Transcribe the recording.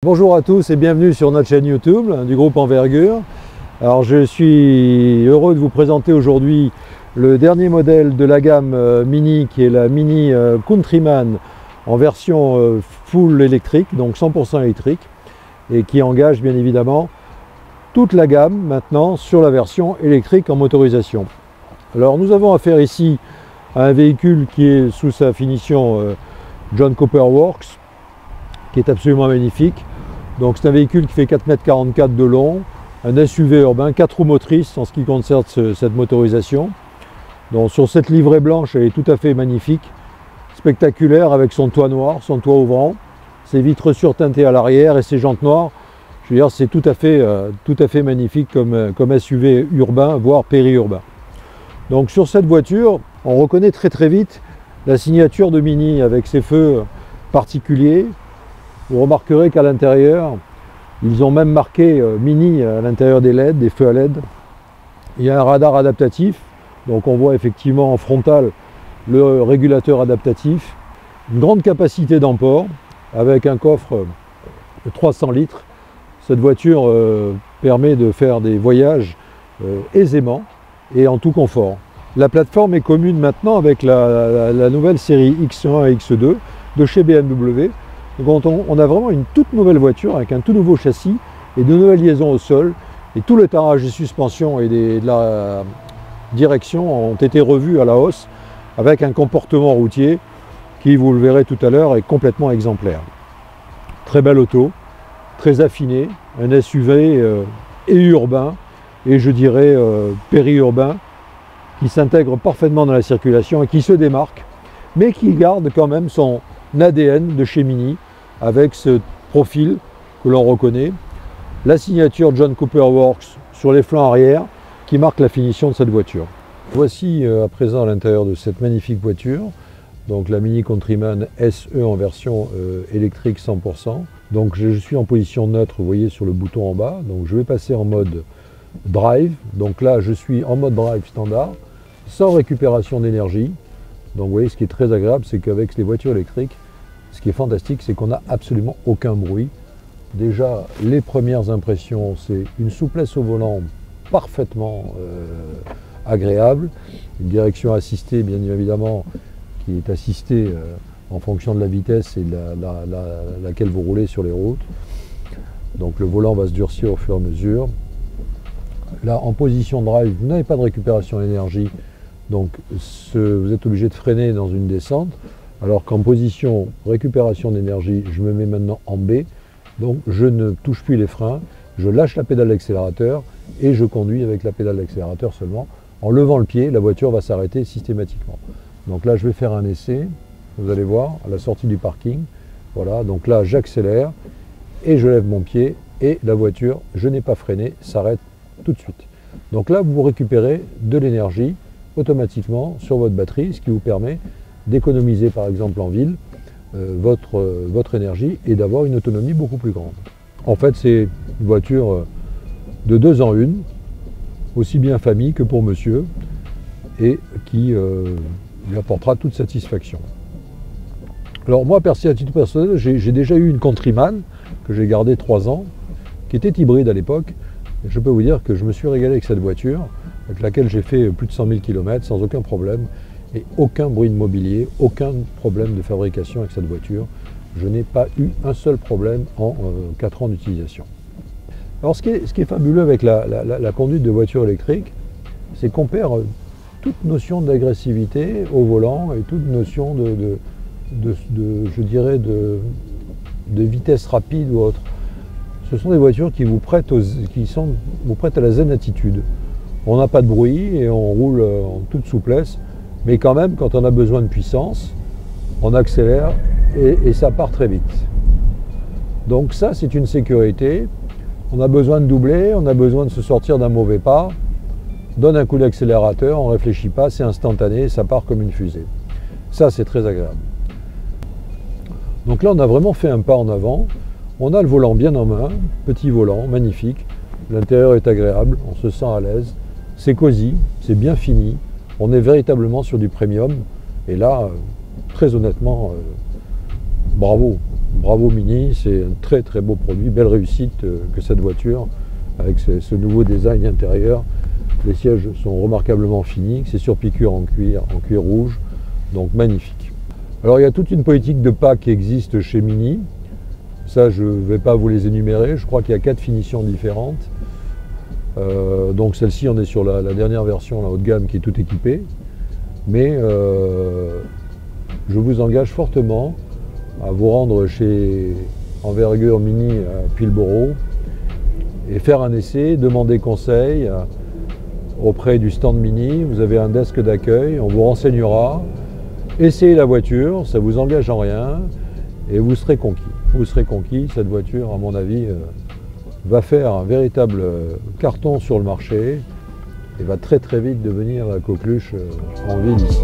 Bonjour à tous et bienvenue sur notre chaîne YouTube du groupe Envergure. Alors je suis heureux de vous présenter aujourd'hui le dernier modèle de la gamme Mini, qui est la Mini Countryman en version full électrique, donc 100% électrique, et qui engage bien évidemment toute la gamme maintenant sur la version électrique en motorisation. Alors nous avons affaire ici à un véhicule qui est sous sa finition John Cooper Works, qui est absolument magnifique. Donc c'est un véhicule qui fait 4,44 m de long, un SUV urbain, 4 roues motrices en ce qui concerne cette motorisation. Donc sur cette livrée blanche, elle est tout à fait magnifique, spectaculaire, avec son toit noir, son toit ouvrant, ses vitres surteintées à l'arrière et ses jantes noires. Je veux dire, c'est tout à fait magnifique comme SUV urbain, voire périurbain. Donc sur cette voiture, on reconnaît très vite la signature de Mini avec ses feux particuliers. Vous remarquerez qu'à l'intérieur, ils ont même marqué Mini à l'intérieur des LED, des feux à LED. Il y a un radar adaptatif, donc on voit effectivement en frontal le régulateur adaptatif. Une grande capacité d'emport avec un coffre de 300 litres. Cette voiture permet de faire des voyages aisément et en tout confort. La plateforme est commune maintenant avec la nouvelle série X1 et X2 de chez BMW. Donc on a vraiment une toute nouvelle voiture avec un tout nouveau châssis et de nouvelles liaisons au sol. Et tout le tarage des suspensions et de la direction ont été revus à la hausse avec un comportement routier qui, vous le verrez tout à l'heure, est complètement exemplaire. Très belle auto, très affinée, un SUV et urbain et je dirais périurbain qui s'intègre parfaitement dans la circulation et qui se démarque, mais qui garde quand même son ADN de chez Mini, avec ce profil que l'on reconnaît, la signature John Cooper Works sur les flancs arrière qui marque la finition de cette voiture. Voici à présent à l'intérieur de cette magnifique voiture, donc la Mini Countryman SE en version électrique 100%. Donc je suis en position neutre, vous voyez sur le bouton en bas, donc je vais passer en mode drive. Donc là je suis en mode drive standard, sans récupération d'énergie. Donc vous voyez, ce qui est très agréable, c'est qu'avec les voitures électriques, ce qui est fantastique, c'est qu'on n'a absolument aucun bruit. Déjà, les premières impressions, c'est une souplesse au volant parfaitement agréable, une direction assistée, bien évidemment, qui est assistée en fonction de la vitesse et laquelle vous roulez sur les routes. Donc le volant va se durcir au fur et à mesure. Là, en position drive, vous n'avez pas de récupération d'énergie, donc vous êtes obligé de freiner dans une descente. Alors qu'en position récupération d'énergie, je me mets maintenant en B, donc je ne touche plus les freins, je lâche la pédale d'accélérateur et je conduis avec la pédale d'accélérateur seulement. En levant le pied, la voiture va s'arrêter systématiquement. Donc là, je vais faire un essai, vous allez voir, à la sortie du parking. Voilà, donc là, j'accélère et je lève mon pied et la voiture, je n'ai pas freiné, s'arrête tout de suite. Donc là, vous récupérez de l'énergie automatiquement sur votre batterie, ce qui vous permet d'économiser par exemple en ville votre énergie et d'avoir une autonomie beaucoup plus grande. En fait, c'est une voiture de 2 en 1, aussi bien famille que pour monsieur, et qui lui apportera toute satisfaction. Alors moi, à titre personnel, j'ai déjà eu une Countryman que j'ai gardée 3 ans, qui était hybride à l'époque. Et je peux vous dire que je me suis régalé avec cette voiture, avec laquelle j'ai fait plus de 100 000 km sans aucun problème. Et aucun bruit de mobilier, aucun problème de fabrication avec cette voiture. Je n'ai pas eu un seul problème en 4 ans d'utilisation. Alors ce qui est fabuleux avec la conduite de voiture électrique, c'est qu'on perd toute notion d'agressivité au volant et toute notion je dirais de vitesse rapide ou autre. Ce sont des voitures qui vous prêtent à la zen attitude. On n'a pas de bruit et on roule en toute souplesse. Mais quand même, quand on a besoin de puissance, on accélère et ça part très vite. Donc ça, c'est une sécurité. On a besoin de doubler, on a besoin de se sortir d'un mauvais pas. Donne un coup d'accélérateur, on ne réfléchit pas, c'est instantané, ça part comme une fusée. Ça, c'est très agréable. Donc là, on a vraiment fait un pas en avant. On a le volant bien en main, petit volant, magnifique. L'intérieur est agréable, on se sent à l'aise. C'est cosy, c'est bien fini. On est véritablement sur du premium. Et là, très honnêtement, bravo. bravo Mini, c'est un très très beau produit, belle réussite que cette voiture avec ce nouveau design intérieur. Les sièges sont remarquablement finis, c'est sur piqûre en cuir rouge, donc magnifique. Alors il y a toute une politique de pas qui existe chez Mini. Ça, je ne vais pas vous les énumérer, je crois qu'il y a 4 finitions différentes. Donc celle-ci, on est sur la dernière version, la haut de gamme, qui est tout équipée. Mais je vous engage fortement à vous rendre chez Envergure Mini à Pilboro et faire un essai, demander conseil auprès du stand Mini. Vous avez un desk d'accueil, on vous renseignera. Essayez la voiture, ça ne vous engage en rien et vous serez conquis. Vous serez conquis, cette voiture, à mon avis, va faire un véritable carton sur le marché et va très très vite devenir la coqueluche en ville ici.